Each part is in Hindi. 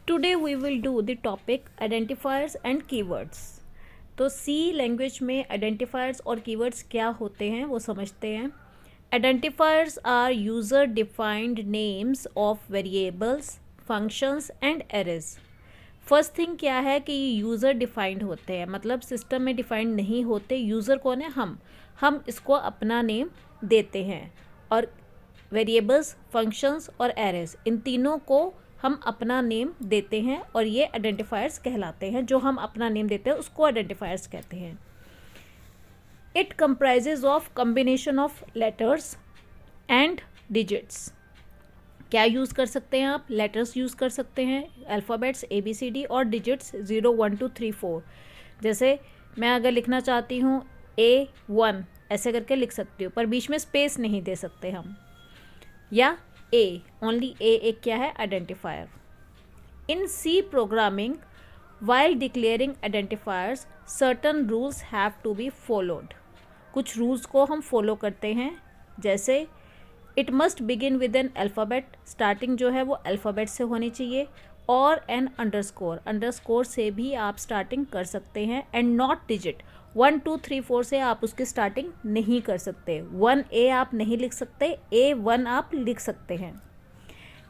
Today we will do the topic identifiers and keywords. तो सी लैंग्वेज में आइडेंटिफायर्स और कीवर्ड्स क्या होते हैं वो समझते हैं. Identifiers are user defined names of variables, functions and arrays. First thing क्या है कि ये यूज़र डिफाइंड होते हैं, मतलब सिस्टम में डिफाइंड नहीं होते. यूज़र कौन है? हम इसको अपना नेम देते हैं. और वेरिएबल्स, फंक्शंस और एरेज, इन तीनों को हम अपना नेम देते हैं और ये आइडेंटिफायर्स कहलाते हैं. जो हम अपना नेम देते हैं उसको आइडेंटिफायर्स कहते हैं. It comprises of combination of letters and digits. क्या यूज़ कर सकते हैं आप? लेटर्स यूज़ कर सकते हैं, अल्फ़ाबेट्स ABCD, और डिजिट्स 0 1 2 3 4. जैसे मैं अगर लिखना चाहती हूँ A1 ऐसे करके लिख सकती हूँ, पर बीच में स्पेस नहीं दे सकते हम. या A, ओनली A एक क्या है? Identifier. In C programming, while declaring identifiers, certain rules have to be followed. कुछ रूल्स को हम फॉलो करते हैं, जैसे it must begin with an alphabet. Starting जो है वो अल्फ़ाबेट से होनी चाहिए, और एन अंडरस्कोर. अंडरस्कोर से भी आप स्टार्टिंग कर सकते हैं, एंड नॉट डिजिट. 1 2 3 4 से आप उसकी स्टार्टिंग नहीं कर सकते. 1A आप नहीं लिख सकते, A1 आप लिख सकते हैं.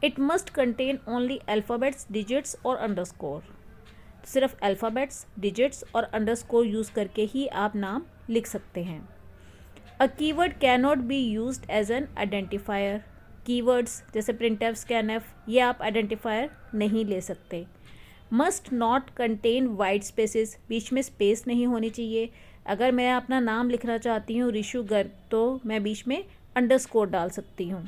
It must contain only alphabets, digits और अंडरस्कोर. सिर्फ अल्फ़ाबेट्स, डिजिट्स और अंडरस्कोर यूज़ करके ही आप नाम लिख सकते हैं. A keyword can not be used as an identifier. Keywords जैसे printf, scanf, ये आप आइडेंटिफायर नहीं ले सकते. Must not contain white spaces. बीच में स्पेस नहीं होनी चाहिए. अगर मैं अपना नाम लिखना चाहती हूँ ऋषु गर्ग, तो मैं बीच में अंडरस्कोर डाल सकती हूँ.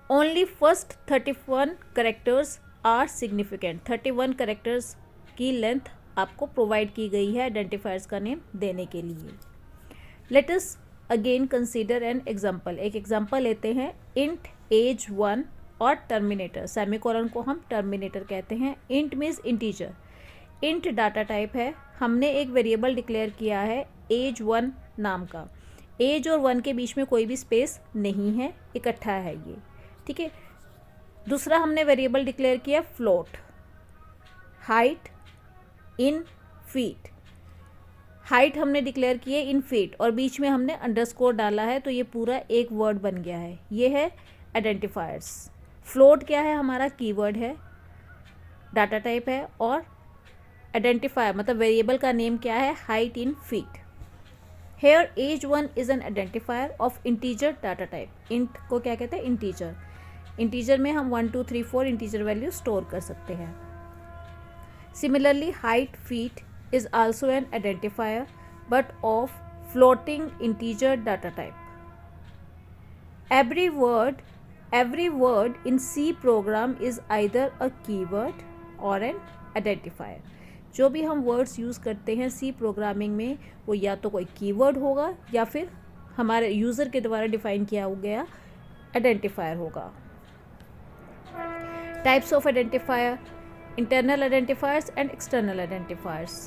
Only first 31 characters are significant. 31 characters की लेंथ आपको प्रोवाइड की गई है आइडेंटिफायर्स का नेम देने के लिए. Let us again consider an example. एक एग्जाम्पल लेते हैं. इंट age1 और टर्मिनेटर. सेमीकोलन को हम टर्मिनेटर कहते हैं. Int means integer. Int data type है. हमने एक वेरिएबल डिक्लेयर किया है age1 नाम का. एज और 1 के बीच में कोई भी स्पेस नहीं है, इकट्ठा है ये, ठीक है. दूसरा हमने वेरिएबल डिक्लेयर किया float. Height in feet. Height हमने डिक्लेयर की है इन फीट, और बीच में हमने अंडरस्कोर डाला है, तो ये पूरा एक वर्ड बन गया है. ये है आइडेंटिफायर्स. फ्लोट क्या है? हमारा कीवर्ड है, डाटा टाइप है, और आइडेंटिफायर मतलब वेरिएबल का नेम क्या है? Height in feet. Here age1 is an identifier of integer data type. Int को क्या कहते हैं? इंटीजर. इंटीजर में हम 1 2 3 4 इंटीजर वैल्यू स्टोर कर सकते हैं. Similarly height feet is also an identifier but of floating integer data type. Every word in C program is either a keyword or an identifier. जो भी हम वर्ड्स यूज़ करते हैं C प्रोग्रामिंग में, वो या तो कोई कीवर्ड होगा या फिर हमारे यूज़र के द्वारा डिफाइन किया गया आइडेंटिफायर होगा. Types of identifier: internal identifiers and external identifiers.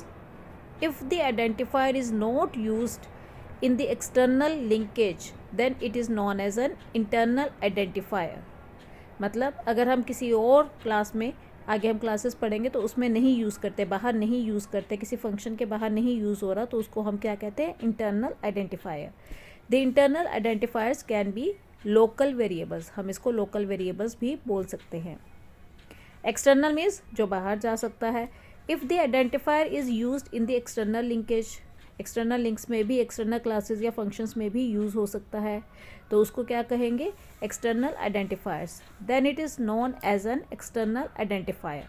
If the identifier is not used in the external linkage, then it is known as an internal identifier. मतलब अगर हम किसी और क्लास में, आगे हम क्लासेस पढ़ेंगे, तो उसमें नहीं यूज़ करते, बाहर नहीं यूज़ करते, किसी फंक्शन के बाहर नहीं यूज़ हो रहा, तो उसको हम क्या कहते हैं? Internal identifier. The internal identifiers can B local variables. हम इसको लोकल वेरिएबल्स भी बोल सकते हैं. एक्सटर्नल मीन्स जो बाहर जा सकता है. If the identifier is used in the external linkage, external links में भी, एक्सटर्नल क्लासेस या फंक्शंस में भी यूज़ हो सकता है, तो उसको क्या कहेंगे? External identifiers. Then it is known as an external identifier.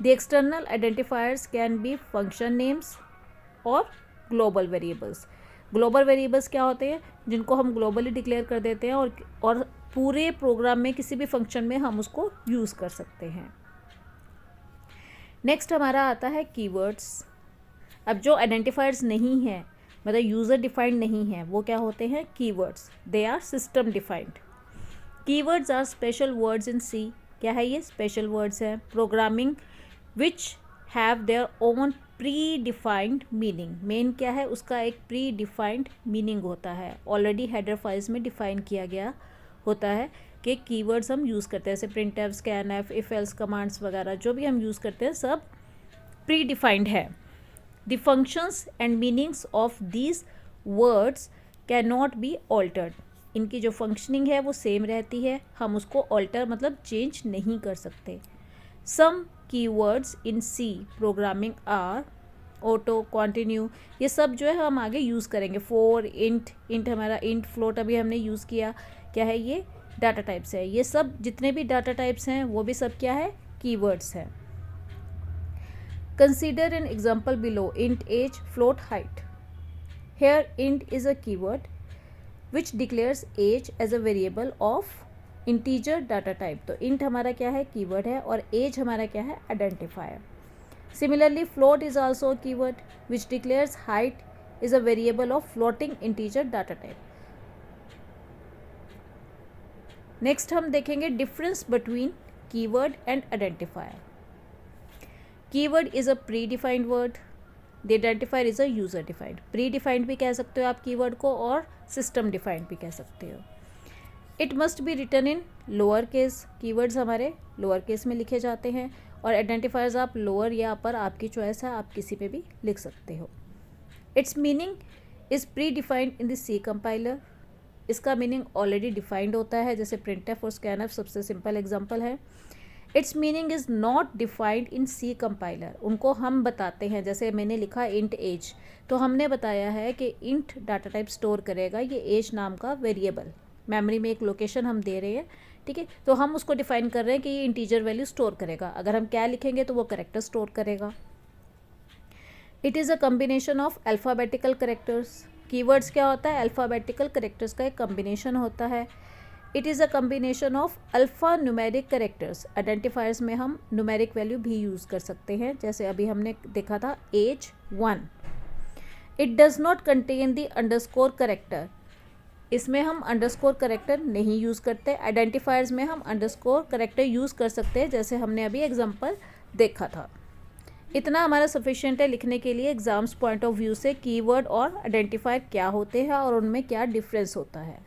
The external identifiers can be function names और ग्लोबल वेरिएबल्स. ग्लोबल वेरिएबल्स क्या होते हैं? जिनको हम ग्लोबली डिक्लेयर कर देते हैं और पूरे प्रोग्राम में किसी भी फंक्शन में हम उसको यूज़ कर सकते हैं. नेक्स्ट हमारा आता है कीवर्ड्स. अब जो आइडेंटिफायर्स नहीं हैं, मतलब यूज़र डिफाइंड नहीं है, वो क्या होते हैं? Keywords. They are system defined. Keywords are special words in C. क्या है ये? स्पेशल वर्ड्स हैं programming which have their own predefined meaning. Main क्या है? उसका एक प्री डिफाइंड मीनिंग होता है, ऑलरेडी हेडर फाइल्स में डिफाइन किया गया होता है. के कीवर्ड्स हम यूज़ करते हैं, जैसे printf, scanf, if else commands वगैरह जो भी हम यूज़ करते हैं सब प्री डिफाइंड है. The functions and meanings of these words can not be altered. इनकी जो फंक्शनिंग है वो सेम रहती है, हम उसको ऑल्टर मतलब चेंज नहीं कर सकते. Some keywords in C programming are auto, continue, ये सब जो है हम आगे यूज़ करेंगे. फॉर, इंट हमारा इंट, फ्लोट अभी हमने यूज़ किया, क्या है ये डाटा टाइप्स है. ये सब जितने भी डाटा टाइप्स हैं वो भी सब क्या है कीवर्ड्स हैं. Consider an example below. Int age, float height. Here int is a keyword which declares age as a variable of integer data type. तो int हमारा क्या है कीवर्ड है और age हमारा क्या है identifier. Similarly float is also a keyword which declares height is a variable of floating integer data type. Next हम देखेंगे difference between keyword and identifier. Keyword is a pre defined word, the identifier is a user defined. Pre defined भी कह सकते हो आप कीवर्ड को और सिस्टम डिफाइंड भी कह सकते हो. It must be written in lower case. Keywords हमारे लोअर केस में लिखे जाते हैं और आइडेंटिफायर्स आप लोअर या अपर, आपकी चॉइस है, आप किसी पे भी लिख सकते हो. Its meaning is predefined in the C compiler. इसका मीनिंग ऑलरेडी डिफाइंड होता है, जैसे printf और scanf सबसे सिंपल एग्जांपल है. Its meaning is not defined in C compiler. उनको हम बताते हैं, जैसे मैंने लिखा इंट एज, तो हमने बताया है कि इंट डाटा टाइप स्टोर करेगा ये एज नाम का वेरिएबल. मेमोरी में एक लोकेशन हम दे रहे हैं, ठीक है, तो हम उसको डिफाइन कर रहे हैं कि ये इंटीजर वैल्यू स्टोर करेगा. अगर हम क्या लिखेंगे तो वो करेक्टर स्टोर करेगा. It is a combination of alphabetical characters. Keywords क्या होता है अल्फ़ाबेटिकल करेक्टर्स का एक कम्बिनेशन होता है. It is a combination of alpha numeric characters. Identifiers में हम न्यूमेरिक वैल्यू भी यूज़ कर सकते हैं, जैसे अभी हमने देखा था age 1. It does not contain the underscore character. इसमें हम अंडरस्कोर करेक्टर नहीं यूज़ करते. आइडेंटिफायर्स में हम अंडरस्कोर करेक्टर यूज़ कर सकते हैं, जैसे हमने अभी एग्जांपल देखा था. इतना हमारा सफिशिएंट है लिखने के लिए एग्ज़ाम्स पॉइंट ऑफ व्यू से कीवर्ड और आइडेंटिफायर क्या होते हैं और उनमें क्या डिफरेंस होता है.